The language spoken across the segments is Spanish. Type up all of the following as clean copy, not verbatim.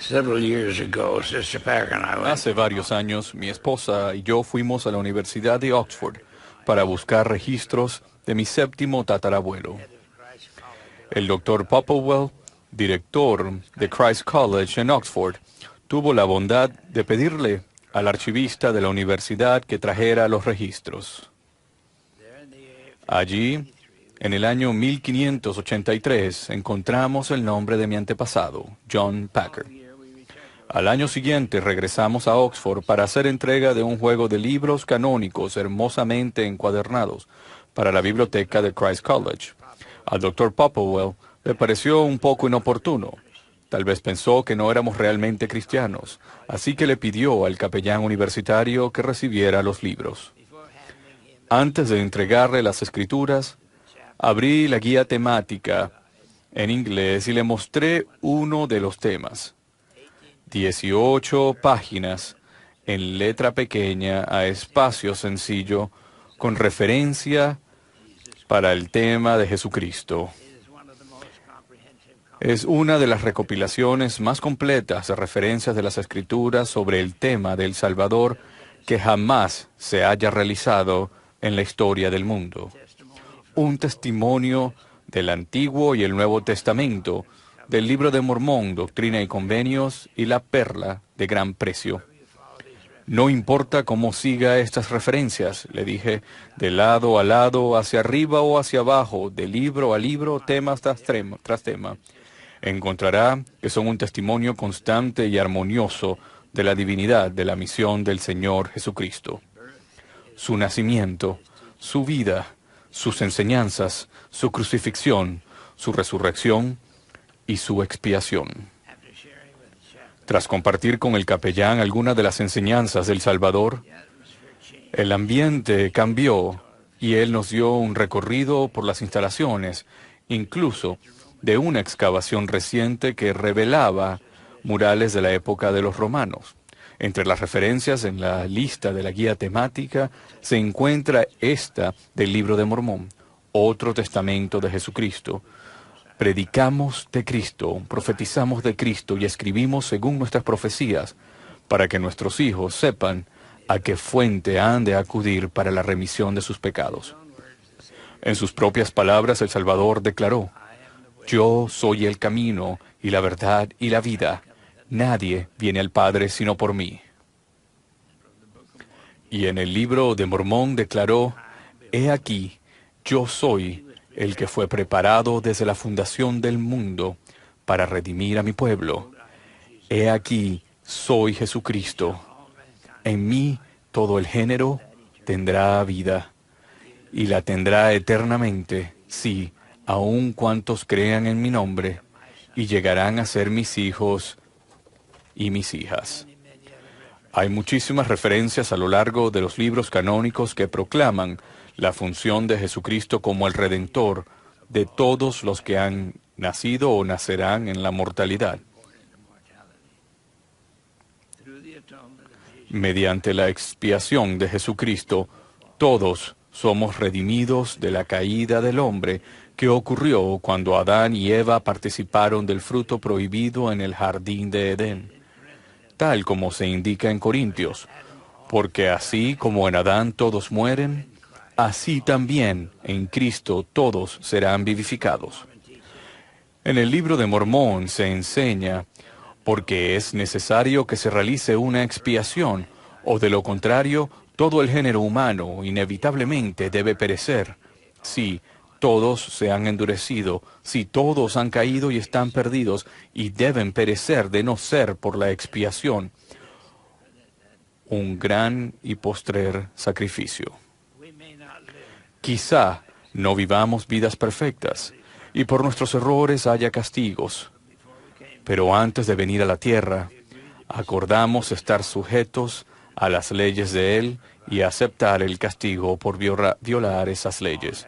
Several years ago, Sister Packer and I went. Hace varios años, mi esposa y yo fuimos a la Universidad de Oxford para buscar registros de mi séptimo tatarabuelo. El doctor Popplewell, director de Christ College en Oxford, tuvo la bondad de pedirle al archivista de la universidad que trajera los registros. Allí, en el año 1583, encontramos el nombre de mi antepasado, John Packer. Al año siguiente regresamos a Oxford para hacer entrega de un juego de libros canónicos hermosamente encuadernados para la biblioteca de Christ College. Al Dr. Popplewell le pareció un poco inoportuno. Tal vez pensó que no éramos realmente cristianos, así que le pidió al capellán universitario que recibiera los libros. Antes de entregarle las escrituras, abrí la guía temática en inglés y le mostré uno de los temas. 18 páginas en letra pequeña a espacio sencillo con referencia para el tema de Jesucristo. Es una de las recopilaciones más completas de referencias de las Escrituras sobre el tema del Salvador que jamás se haya realizado en la historia del mundo. Un testimonio del Antiguo y el Nuevo Testamento, del Libro de Mormón, Doctrina y Convenios y la Perla de Gran Precio. No importa cómo siga estas referencias, le dije, de lado a lado, hacia arriba o hacia abajo, de libro a libro, tema tras tema. Encontrará que son un testimonio constante y armonioso de la divinidad de la misión del Señor Jesucristo. Su nacimiento, su vida, sus enseñanzas, su crucifixión, su resurrección y su expiación. Tras compartir con el capellán algunas de las enseñanzas del Salvador, el ambiente cambió y él nos dio un recorrido por las instalaciones, incluso de una excavación reciente que revelaba murales de la época de los romanos. Entre las referencias en la lista de la guía temática se encuentra esta del Libro de Mormón, otro testamento de Jesucristo. Predicamos de Cristo, profetizamos de Cristo y escribimos según nuestras profecías, para que nuestros hijos sepan a qué fuente han de acudir para la remisión de sus pecados. En sus propias palabras, el Salvador declaró: Yo soy el camino y la verdad y la vida. Nadie viene al Padre sino por mí. Y en el Libro de Mormón declaró: He aquí, yo soy el que fue preparado desde la fundación del mundo para redimir a mi pueblo. He aquí, soy Jesucristo. En mí todo el género tendrá vida, y la tendrá eternamente, sí, aun cuantos crean en mi nombre, y llegarán a ser mis hijos y mis hijas. Hay muchísimas referencias a lo largo de los libros canónicos que proclaman la función de Jesucristo como el Redentor de todos los que han nacido o nacerán en la mortalidad. Mediante la expiación de Jesucristo, todos somos redimidos de la caída del hombre que ocurrió cuando Adán y Eva participaron del fruto prohibido en el jardín de Edén, tal como se indica en Corintios, porque así como en Adán todos mueren, así también en Cristo todos serán vivificados. En el Libro de Mormón se enseña porque es necesario que se realice una expiación, o de lo contrario, todo el género humano inevitablemente debe perecer. Sí, todos se han endurecido, si todos han caído y están perdidos, y deben perecer de no ser por la expiación, un gran y postrer sacrificio. Quizá no vivamos vidas perfectas, y por nuestros errores haya castigos, pero antes de venir a la tierra, acordamos estar sujetos a las leyes de Él y aceptar el castigo por violar esas leyes,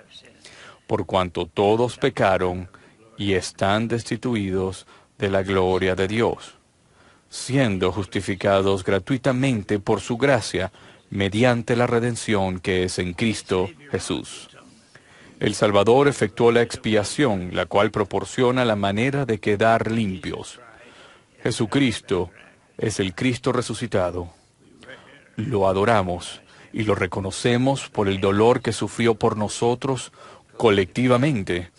por cuanto todos pecaron y están destituidos de la gloria de Dios, siendo justificados gratuitamente por su gracia mediante la redención que es en Cristo Jesús. El Salvador efectuó la expiación, la cual proporciona la manera de quedar limpios. Jesucristo es el Cristo resucitado. Lo adoramos y lo reconocemos por el dolor que sufrió por nosotros colectivamente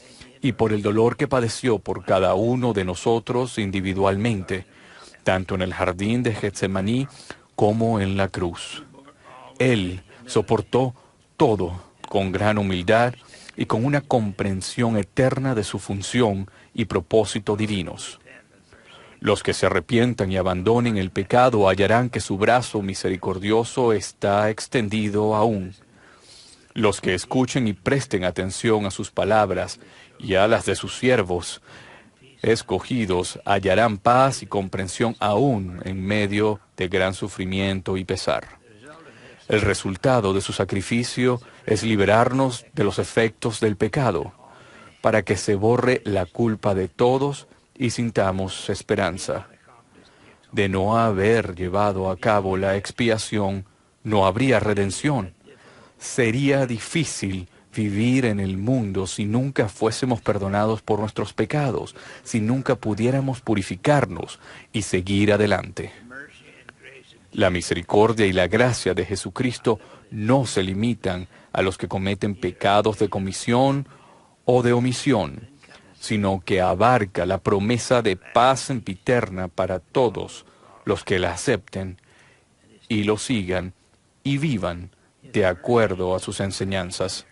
y por el dolor que padeció por cada uno de nosotros individualmente, tanto en el jardín de Getsemaní como en la cruz. Él soportó todo con gran humildad y con una comprensión eterna de su función y propósito divinos. Los que se arrepientan y abandonen el pecado hallarán que su brazo misericordioso está extendido aún. Los que escuchen y presten atención a sus palabras y a las de sus siervos escogidos hallarán paz y comprensión aún en medio de gran sufrimiento y pesar. El resultado de su sacrificio es liberarnos de los efectos del pecado, para que se borre la culpa de todos y sintamos esperanza. De no haber llevado a cabo la expiación, no habría redención. Sería difícil vivir en el mundo si nunca fuésemos perdonados por nuestros pecados, si nunca pudiéramos purificarnos y seguir adelante. La misericordia y la gracia de Jesucristo no se limitan a los que cometen pecados de comisión o de omisión, sino que abarca la promesa de paz sempiterna para todos los que la acepten y lo sigan y vivan de acuerdo a sus enseñanzas.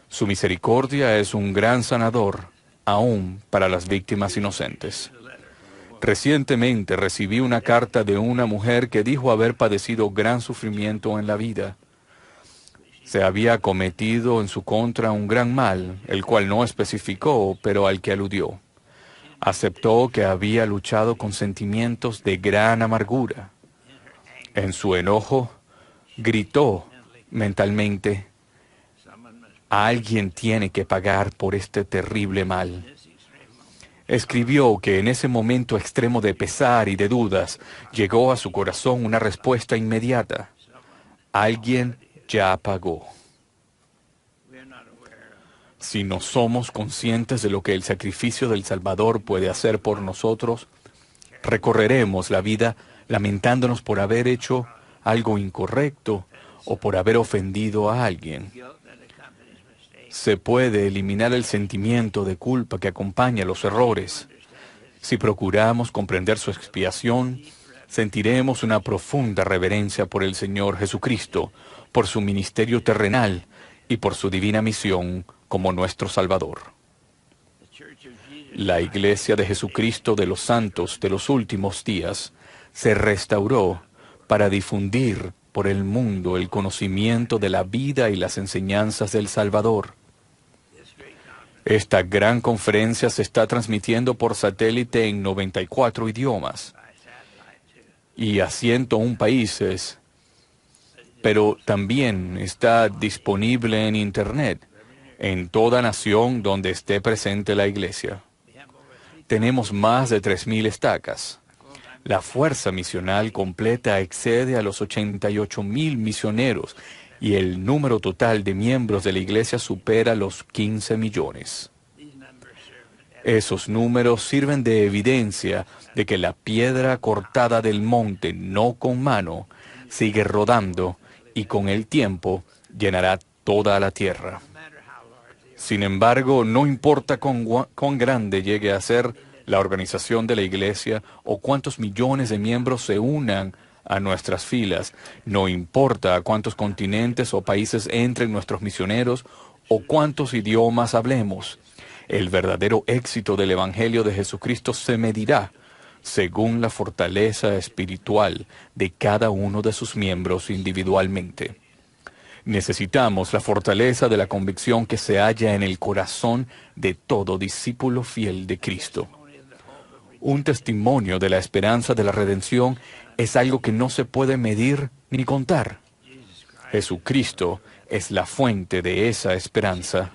Su misericordia es un gran sanador, aún para las víctimas inocentes. Recientemente recibí una carta de una mujer que dijo haber padecido gran sufrimiento en la vida. Se había cometido en su contra un gran mal, el cual no especificó, pero al que aludió. Aceptó que había luchado con sentimientos de gran amargura. En su enojo, gritó mentalmente: "Alguien tiene que pagar por este terrible mal". Escribió que en ese momento extremo de pesar y de dudas, llegó a su corazón una respuesta inmediata: alguien ya pagó. Si no somos conscientes de lo que el sacrificio del Salvador puede hacer por nosotros, recorreremos la vida lamentándonos por haber hecho algo incorrecto o por haber ofendido a alguien. Se puede eliminar el sentimiento de culpa que acompaña los errores. Si procuramos comprender su expiación, sentiremos una profunda reverencia por el Señor Jesucristo, por su ministerio terrenal y por su divina misión como nuestro Salvador. La Iglesia de Jesucristo de los Santos de los Últimos Días se restauró para difundir por el mundo el conocimiento de la vida y las enseñanzas del Salvador. Esta gran conferencia se está transmitiendo por satélite en 94 idiomas y a 101 países, pero también está disponible en Internet, en toda nación donde esté presente la Iglesia. Tenemos más de 3.000 estacas. La fuerza misional completa excede a los 88.000 misioneros y el número total de miembros de la Iglesia supera los 15 millones. Esos números sirven de evidencia de que la piedra cortada del monte, no con mano, sigue rodando y con el tiempo llenará toda la tierra. Sin embargo, no importa cuán grande llegue a ser la organización de la Iglesia o cuántos millones de miembros se unan a nuestras filas, no importa a cuántos continentes o países entren nuestros misioneros o cuántos idiomas hablemos, el verdadero éxito del Evangelio de Jesucristo se medirá según la fortaleza espiritual de cada uno de sus miembros individualmente. Necesitamos la fortaleza de la convicción que se halla en el corazón de todo discípulo fiel de Cristo. Un testimonio de la esperanza de la redención es algo que no se puede medir ni contar. Jesucristo es la fuente de esa esperanza.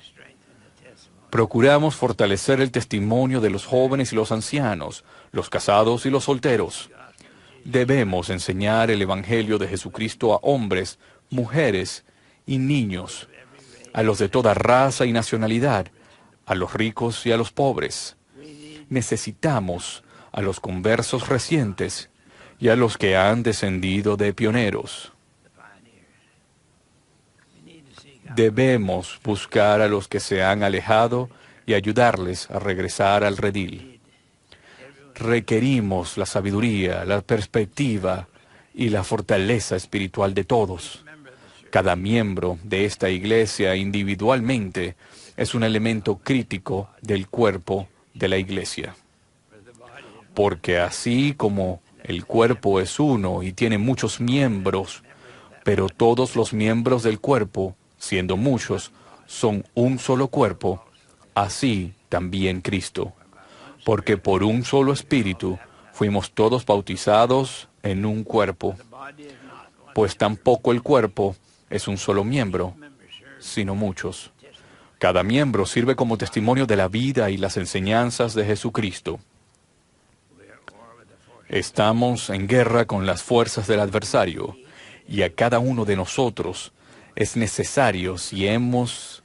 Procuramos fortalecer el testimonio de los jóvenes y los ancianos, los casados y los solteros. Debemos enseñar el Evangelio de Jesucristo a hombres, mujeres y niños, a los de toda raza y nacionalidad, a los ricos y a los pobres. Necesitamos a los conversos recientes y a los que han descendido de pioneros. Debemos buscar a los que se han alejado y ayudarles a regresar al redil. Requerimos la sabiduría, la perspectiva y la fortaleza espiritual de todos. Cada miembro de esta iglesia individualmente es un elemento crítico del cuerpo de la iglesia. Porque así como el cuerpo es uno y tiene muchos miembros, pero todos los miembros del cuerpo, siendo muchos, son un solo cuerpo, así también Cristo. Porque por un solo espíritu fuimos todos bautizados en un cuerpo, pues tampoco el cuerpo es un solo miembro, sino muchos. Cada miembro sirve como testimonio de la vida y las enseñanzas de Jesucristo. Estamos en guerra con las fuerzas del adversario, y a cada uno de nosotros es necesario, si hemos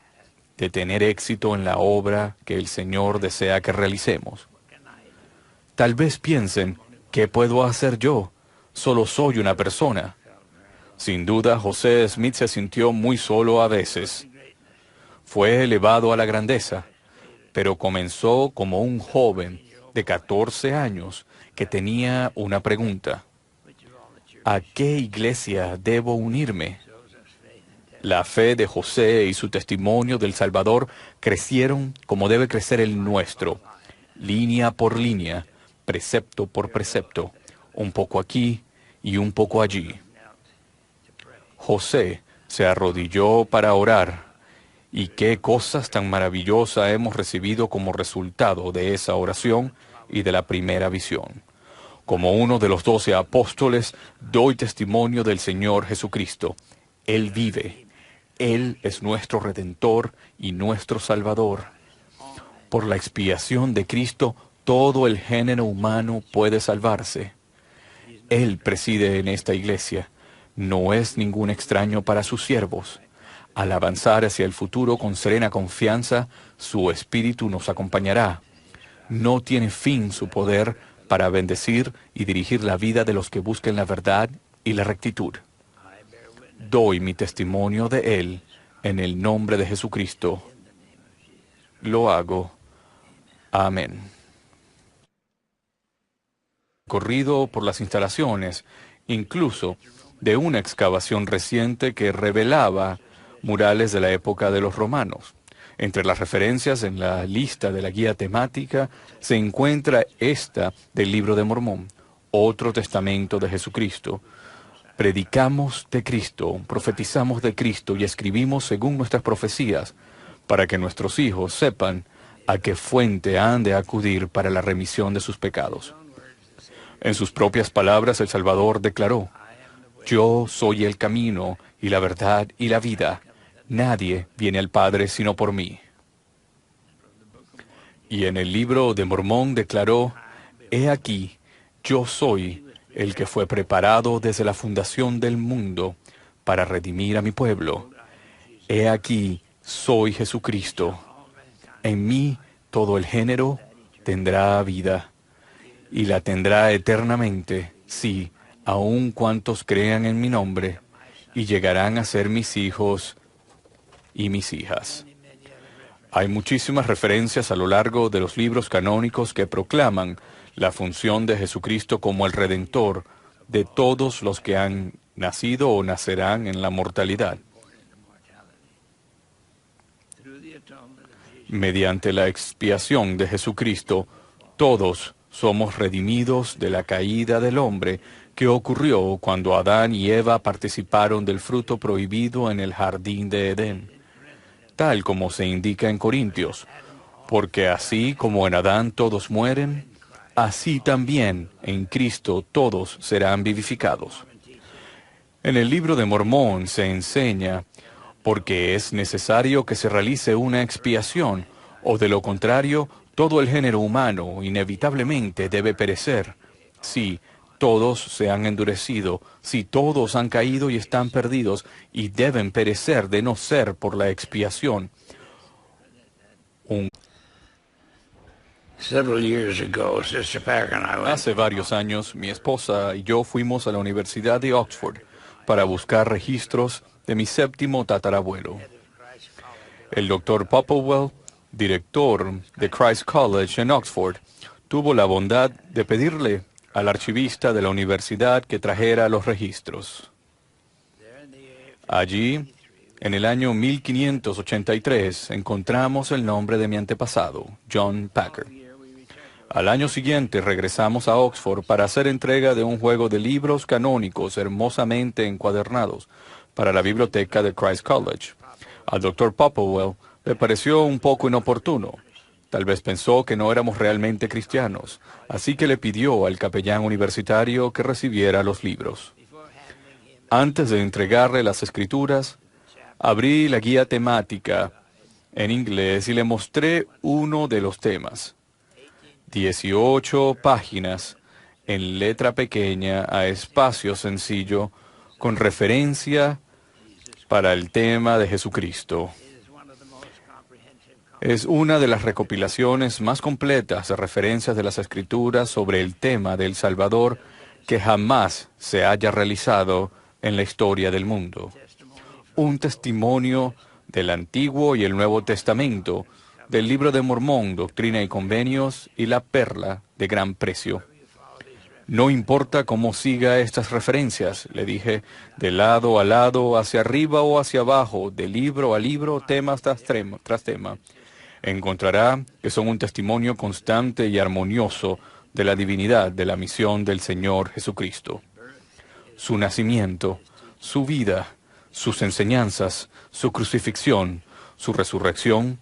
de tener éxito en la obra que el Señor desea que realicemos. Tal vez piensen, ¿qué puedo hacer yo? Solo soy una persona. Sin duda, José Smith se sintió muy solo a veces. Fue elevado a la grandeza, pero comenzó como un joven de 14 años que tenía una pregunta. ¿A qué iglesia debo unirme? La fe de José y su testimonio del Salvador crecieron como debe crecer el nuestro, línea por línea, precepto por precepto, un poco aquí y un poco allí. José se arrodilló para orar, y qué cosas tan maravillosas hemos recibido como resultado de esa oración y de la primera visión. Como uno de los 12 apóstoles, doy testimonio del Señor Jesucristo. Él vive. Él es nuestro Redentor y nuestro Salvador. Por la expiación de Cristo, todo el género humano puede salvarse. Él preside en esta iglesia. No es ningún extraño para sus siervos. Al avanzar hacia el futuro con serena confianza, su espíritu nos acompañará. No tiene fin su poder para bendecir y dirigir la vida de los que busquen la verdad y la rectitud. Doy mi testimonio de Él en el nombre de Jesucristo. Lo hago. Amén. Corrido por las instalaciones, incluso de una excavación reciente que revelaba murales de la época de los romanos. Entre las referencias en la lista de la guía temática se encuentra esta del Libro de Mormón, otro testamento de Jesucristo. Predicamos de Cristo, profetizamos de Cristo y escribimos según nuestras profecías, para que nuestros hijos sepan a qué fuente han de acudir para la remisión de sus pecados. En sus propias palabras, el Salvador declaró: Yo soy el camino y la verdad y la vida. Nadie viene al Padre sino por mí. Y en el Libro de Mormón declaró: He aquí, yo soy el que fue preparado desde la fundación del mundo para redimir a mi pueblo. He aquí, soy Jesucristo. En mí todo el género tendrá vida, y la tendrá eternamente, sí, aun cuantos crean en mi nombre, y llegarán a ser mis hijos y mis hijas. Hay muchísimas referencias a lo largo de los libros canónicos que proclaman la función de Jesucristo como el Redentor de todos los que han nacido o nacerán en la mortalidad. Mediante la expiación de Jesucristo, todos somos redimidos de la caída del hombre que ocurrió cuando Adán y Eva participaron del fruto prohibido en el jardín de Edén, tal como se indica en Corintios, porque así como en Adán todos mueren, así también en Cristo todos serán vivificados. En el Libro de Mormón se enseña, porque es necesario que se realice una expiación, o de lo contrario, todo el género humano inevitablemente debe perecer. Sí, todos se han endurecido, si todos han caído y están perdidos, y deben perecer de no ser por la expiación. Several years ago, Sister Packer and I went. Hace varios años, mi esposa y yo fuimos a la Universidad de Oxford para buscar registros de mi séptimo tatarabuelo. El doctor Popplewell, director de Christ College en Oxford, tuvo la bondad de pedirle al archivista de la universidad que trajera los registros. Allí, en el año 1583, encontramos el nombre de mi antepasado, John Packer. Al año siguiente regresamos a Oxford para hacer entrega de un juego de libros canónicos hermosamente encuadernados para la biblioteca de Christ College. Al Dr. Popplewell le pareció un poco inoportuno. Tal vez pensó que no éramos realmente cristianos, así que le pidió al capellán universitario que recibiera los libros. Antes de entregarle las escrituras, abrí la guía temática en inglés y le mostré uno de los temas. 18 páginas en letra pequeña a espacio sencillo con referencia para el tema de Jesucristo. Es una de las recopilaciones más completas de referencias de las Escrituras sobre el tema del Salvador que jamás se haya realizado en la historia del mundo. Un testimonio del Antiguo y el Nuevo Testamento, del Libro de Mormón, Doctrina y Convenios, y la perla de gran precio. No importa cómo siga estas referencias, le dije, de lado a lado, hacia arriba o hacia abajo, de libro a libro, tema tras tema. Encontrará que son un testimonio constante y armonioso de la divinidad de la misión del Señor Jesucristo. Su nacimiento, su vida, sus enseñanzas, su crucifixión, su resurrección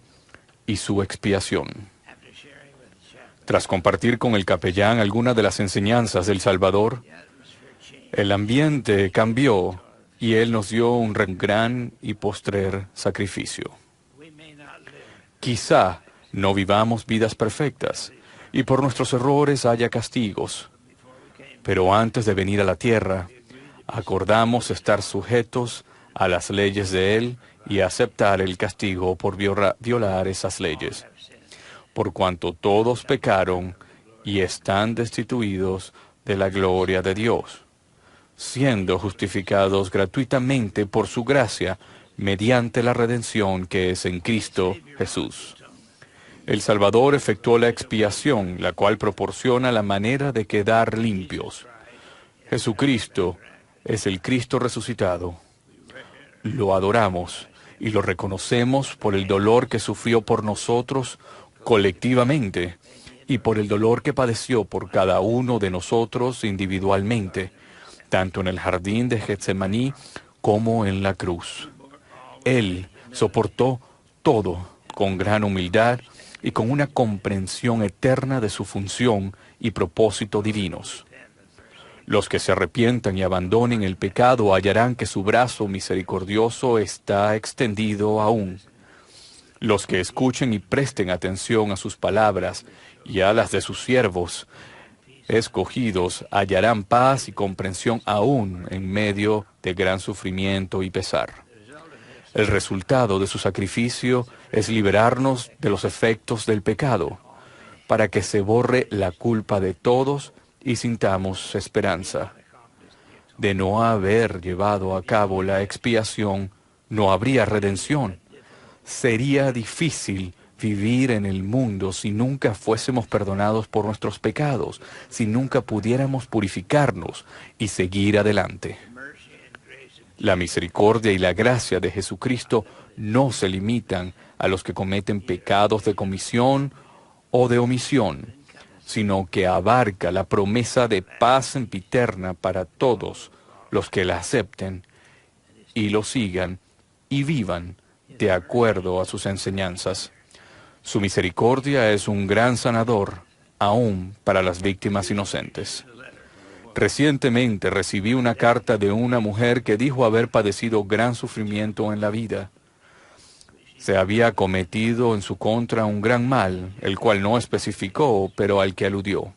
y su expiación. Tras compartir con el capellán algunas de las enseñanzas del Salvador, el ambiente cambió y él nos dio un gran y postrer sacrificio. Quizá no vivamos vidas perfectas y por nuestros errores haya castigos, pero antes de venir a la tierra, acordamos estar sujetos a las leyes de Él y aceptar el castigo por violar esas leyes, por cuanto todos pecaron y están destituidos de la gloria de Dios, siendo justificados gratuitamente por su gracia mediante la redención que es en Cristo Jesús. El Salvador efectuó la expiación, la cual proporciona la manera de quedar limpios. Jesucristo es el Cristo resucitado. Lo adoramos y lo reconocemos por el dolor que sufrió por nosotros colectivamente y por el dolor que padeció por cada uno de nosotros individualmente, tanto en el jardín de Getsemaní como en la cruz. Él soportó todo con gran humildad y con una comprensión eterna de su función y propósito divinos. Los que se arrepientan y abandonen el pecado hallarán que su brazo misericordioso está extendido aún. Los que escuchen y presten atención a sus palabras y a las de sus siervos escogidos hallarán paz y comprensión aún en medio de gran sufrimiento y pesar. El resultado de su sacrificio es liberarnos de los efectos del pecado, para que se borre la culpa de todos y sintamos esperanza. De no haber llevado a cabo la expiación, no habría redención. Sería difícil vivir en el mundo si nunca fuésemos perdonados por nuestros pecados, si nunca pudiéramos purificarnos y seguir adelante. La misericordia y la gracia de Jesucristo no se limitan a los que cometen pecados de comisión o de omisión, sino que abarca la promesa de paz sempiterna para todos los que la acepten y lo sigan y vivan de acuerdo a sus enseñanzas. Su misericordia es un gran sanador, aún para las víctimas inocentes. Recientemente recibí una carta de una mujer que dijo haber padecido gran sufrimiento en la vida. Se había cometido en su contra un gran mal, el cual no especificó, pero al que aludió.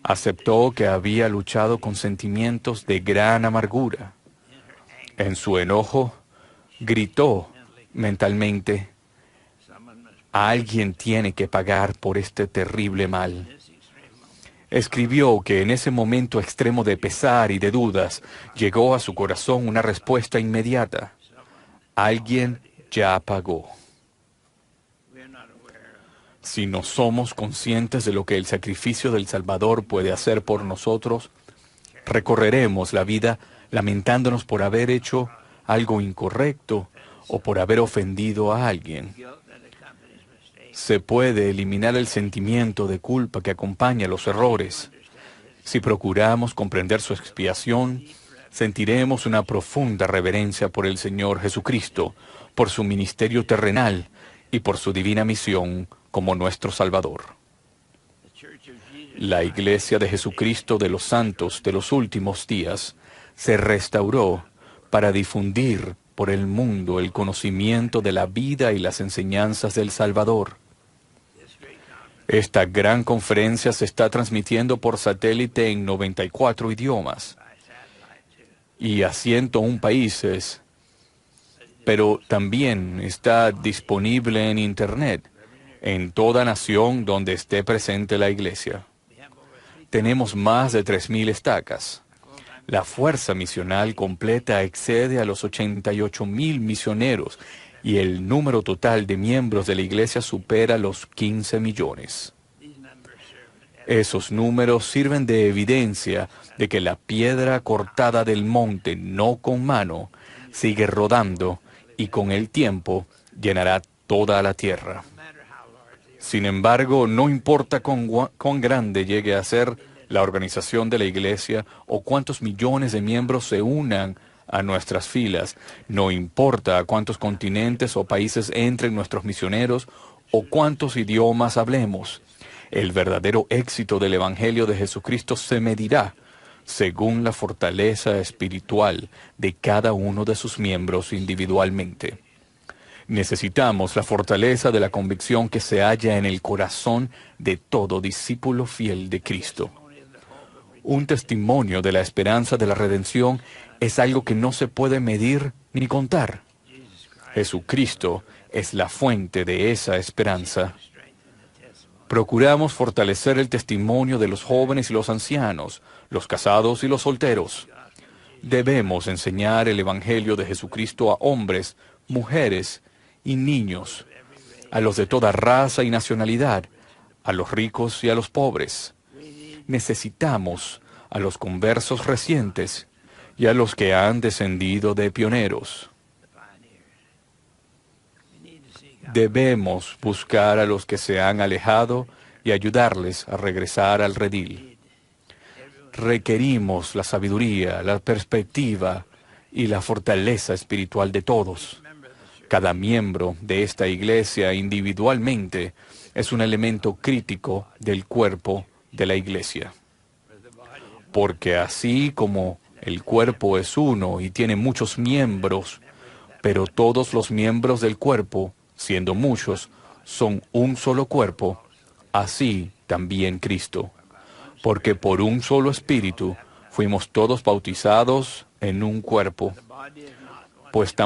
Aceptó que había luchado con sentimientos de gran amargura. En su enojo, gritó mentalmente, Alguien tiene que pagar por este terrible mal. Escribió que en ese momento extremo de pesar y de dudas llegó a su corazón una respuesta inmediata. Alguien ya pagó. Si no somos conscientes de lo que el sacrificio del Salvador puede hacer por nosotros, recorreremos la vida lamentándonos por haber hecho algo incorrecto o por haber ofendido a alguien. Se puede eliminar el sentimiento de culpa que acompaña los errores. Si procuramos comprender su expiación, sentiremos una profunda reverencia por el Señor Jesucristo, por su ministerio terrenal y por su divina misión como nuestro Salvador. La Iglesia de Jesucristo de los Santos de los Últimos Días se restauró para difundir por el mundo el conocimiento de la vida y las enseñanzas del Salvador. Esta gran conferencia se está transmitiendo por satélite en 94 idiomas y a 101 países, pero también está disponible en Internet en toda nación donde esté presente la Iglesia. Tenemos más de 3.000 estacas. La fuerza misional completa excede a los 88.000 misioneros y el número total de miembros de la Iglesia supera los 15 millones. Esos números sirven de evidencia de que la piedra cortada del monte, no con mano, sigue rodando y con el tiempo llenará toda la tierra. Sin embargo, no importa cuán grande llegue a ser la organización de la Iglesia o cuántos millones de miembros se unan a nuestras filas, no importa a cuántos continentes o países entren nuestros misioneros o cuántos idiomas hablemos, el verdadero éxito del Evangelio de Jesucristo se medirá según la fortaleza espiritual de cada uno de sus miembros individualmente. Necesitamos la fortaleza de la convicción que se halla en el corazón de todo discípulo fiel de Cristo. Un testimonio de la esperanza de la redención es algo que no se puede medir ni contar. Jesucristo es la fuente de esa esperanza. Procuramos fortalecer el testimonio de los jóvenes y los ancianos, los casados y los solteros. Debemos enseñar el Evangelio de Jesucristo a hombres, mujeres y niños, a los de toda raza y nacionalidad, a los ricos y a los pobres. Necesitamos a los conversos recientes y a los que han descendido de pioneros. Debemos buscar a los que se han alejado y ayudarles a regresar al redil. Requerimos la sabiduría, la perspectiva y la fortaleza espiritual de todos. Cada miembro de esta iglesia individualmente es un elemento crítico del cuerpo de la iglesia. Porque así como el cuerpo es uno y tiene muchos miembros, pero todos los miembros del cuerpo, siendo muchos, son un solo cuerpo, así también Cristo. Porque por un solo espíritu fuimos todos bautizados en un cuerpo, pues tan